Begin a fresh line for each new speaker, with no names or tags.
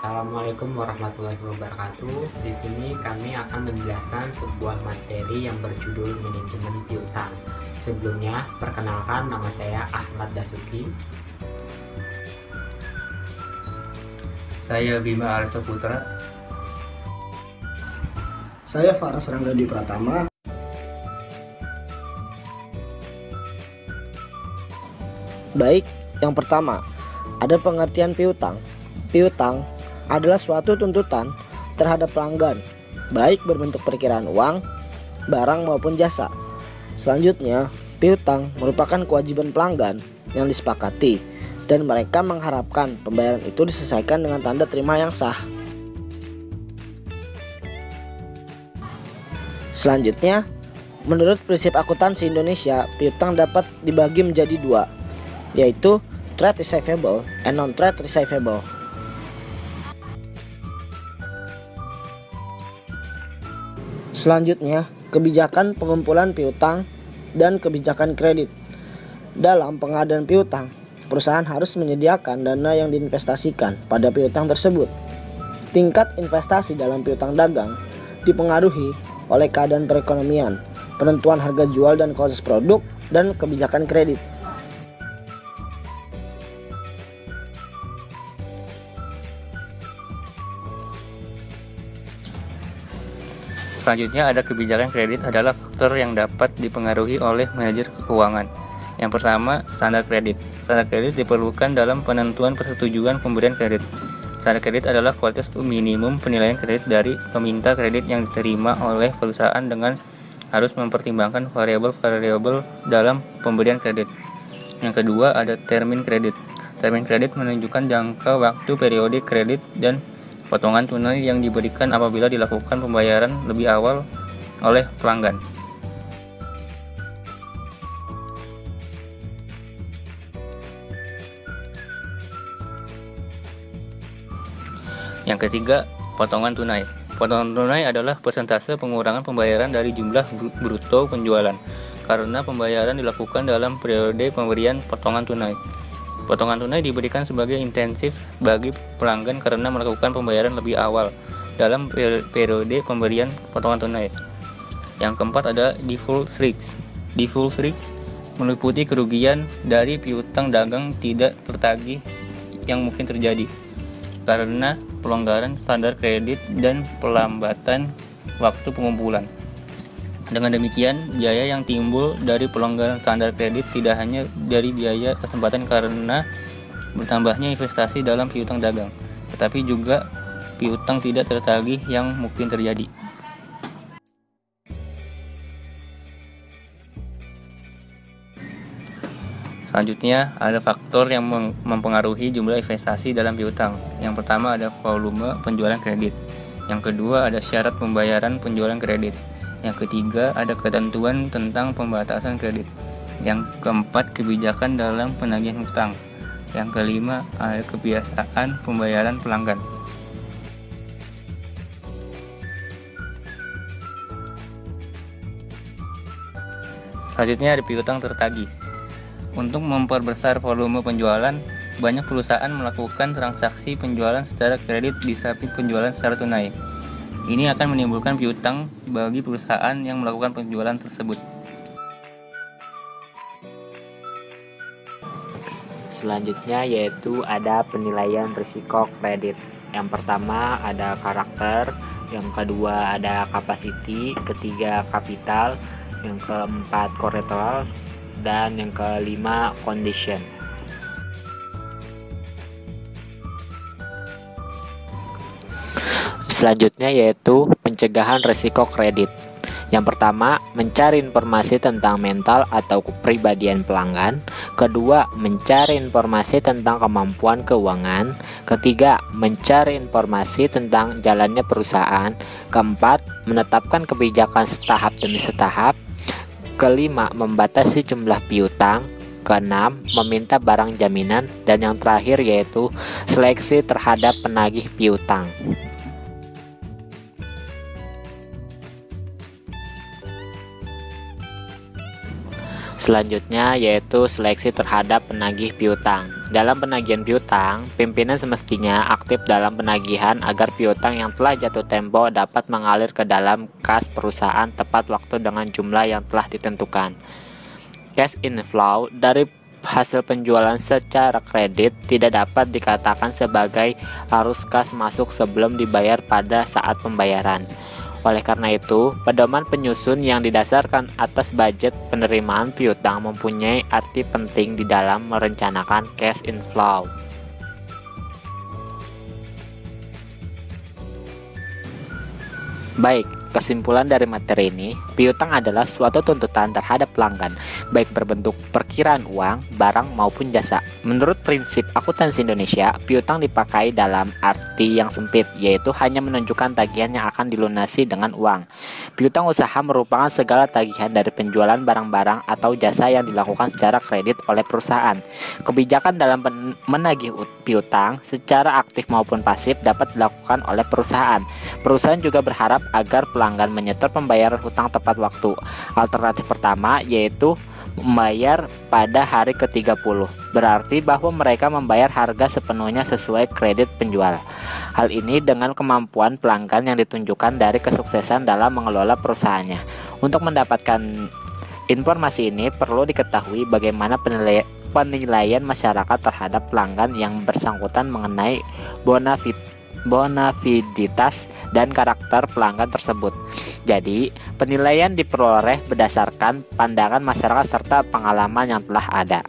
Assalamualaikum warahmatullahi wabarakatuh. Di sini kami akan menjelaskan sebuah materi yang berjudul manajemen piutang. Sebelumnya, perkenalkan, nama saya Ahmad Dasuki.
Saya Bima Arsa Putra.
Saya Faras Ranggadi Pratama.
Baik, yang pertama, ada pengertian piutang. Piutang adalah suatu tuntutan terhadap pelanggan, baik berbentuk perkiraan uang, barang maupun jasa. Selanjutnya, piutang merupakan kewajiban pelanggan yang disepakati dan mereka mengharapkan pembayaran itu diselesaikan dengan tanda terima yang sah. Selanjutnya, menurut prinsip akuntansi Indonesia, piutang dapat dibagi menjadi dua, yaitu trade receivable and non-trade receivable. Selanjutnya, kebijakan pengumpulan piutang dan kebijakan kredit. Dalam pengadaan piutang, perusahaan harus menyediakan dana yang diinvestasikan pada piutang tersebut. Tingkat investasi dalam piutang dagang dipengaruhi oleh keadaan perekonomian, penentuan harga jual dan kualitas produk, dan kebijakan kredit.
Selanjutnya ada kebijakan kredit adalah faktor yang dapat dipengaruhi oleh manajer keuangan. Yang pertama, standar kredit. Standar kredit diperlukan dalam penentuan persetujuan pemberian kredit. Standar kredit adalah kualitas minimum penilaian kredit dari peminta kredit yang diterima oleh perusahaan dengan harus mempertimbangkan variabel-variabel dalam pemberian kredit. Yang kedua, ada termin kredit. Termin kredit menunjukkan jangka waktu periode kredit dan potongan tunai yang diberikan apabila dilakukan pembayaran lebih awal oleh pelanggan. Yang ketiga, potongan tunai. Potongan tunai adalah persentase pengurangan pembayaran dari jumlah bruto penjualan karena pembayaran dilakukan dalam periode pemberian potongan tunai. Potongan tunai diberikan sebagai insentif bagi pelanggan karena melakukan pembayaran lebih awal dalam periode pemberian potongan tunai. Yang keempat ada default risk. Default risk meliputi kerugian dari piutang dagang tidak tertagih yang mungkin terjadi karena pelonggaran standar kredit dan pelambatan waktu pengumpulan. Dengan demikian, biaya yang timbul dari pelonggaran standar kredit tidak hanya dari biaya kesempatan karena bertambahnya investasi dalam piutang dagang, tetapi juga piutang tidak tertagih yang mungkin terjadi. Selanjutnya, ada faktor yang mempengaruhi jumlah investasi dalam piutang. Yang pertama ada volume penjualan kredit. Yang kedua ada syarat pembayaran penjualan kredit. Yang ketiga, ada ketentuan tentang pembatasan kredit. Yang keempat, kebijakan dalam penagihan hutang. Yang kelima, ada kebiasaan pembayaran pelanggan. Selanjutnya ada piutang tertagih. Untuk memperbesar volume penjualan, banyak perusahaan melakukan transaksi penjualan secara kredit di samping penjualan secara tunai. Ini akan menimbulkan piutang bagi perusahaan yang melakukan penjualan tersebut.
Selanjutnya yaitu ada penilaian risiko kredit. Yang pertama ada karakter, yang kedua ada capacity, ketiga kapital, yang keempat collateral, dan yang kelima condition. Selanjutnya yaitu pencegahan risiko kredit. Yang pertama, mencari informasi tentang mental atau kepribadian pelanggan. Kedua, mencari informasi tentang kemampuan keuangan. Ketiga, mencari informasi tentang jalannya perusahaan. Keempat, menetapkan kebijakan setahap demi setahap. Kelima, membatasi jumlah piutang. Keenam, meminta barang jaminan. Dan yang terakhir yaitu seleksi terhadap penagih piutang. Selanjutnya yaitu seleksi terhadap penagih piutang. Dalam penagihan piutang, pimpinan semestinya aktif dalam penagihan agar piutang yang telah jatuh tempo dapat mengalir ke dalam kas perusahaan tepat waktu dengan jumlah yang telah ditentukan. Cash inflow dari hasil penjualan secara kredit tidak dapat dikatakan sebagai arus kas masuk sebelum dibayar pada saat pembayaran. Oleh karena itu, pedoman penyusun yang didasarkan atas budget penerimaan piutang mempunyai arti penting di dalam merencanakan cash inflow. Baik, kesimpulan dari materi ini, piutang adalah suatu tuntutan terhadap pelanggan, baik berbentuk perkiraan uang, barang maupun jasa. Menurut prinsip akuntansi Indonesia, piutang dipakai dalam arti yang sempit, yaitu hanya menunjukkan tagihan yang akan dilunasi dengan uang. Piutang usaha merupakan segala tagihan dari penjualan barang-barang atau jasa yang dilakukan secara kredit oleh perusahaan. Kebijakan dalam menagih piutang secara aktif maupun pasif dapat dilakukan oleh perusahaan. Perusahaan juga berharap agar pelanggan menyetor pembayaran hutang tepat waktu. Alternatif pertama yaitu membayar pada hari ke-30, berarti bahwa mereka membayar harga sepenuhnya sesuai kredit penjual. Hal ini dengan kemampuan pelanggan yang ditunjukkan dari kesuksesan dalam mengelola perusahaannya. Untuk mendapatkan informasi ini perlu diketahui bagaimana penilaian masyarakat terhadap pelanggan yang bersangkutan mengenai bonafiditas dan karakter pelanggan tersebut. Jadi, penilaian diperoleh berdasarkan pandangan masyarakat serta pengalaman yang telah ada.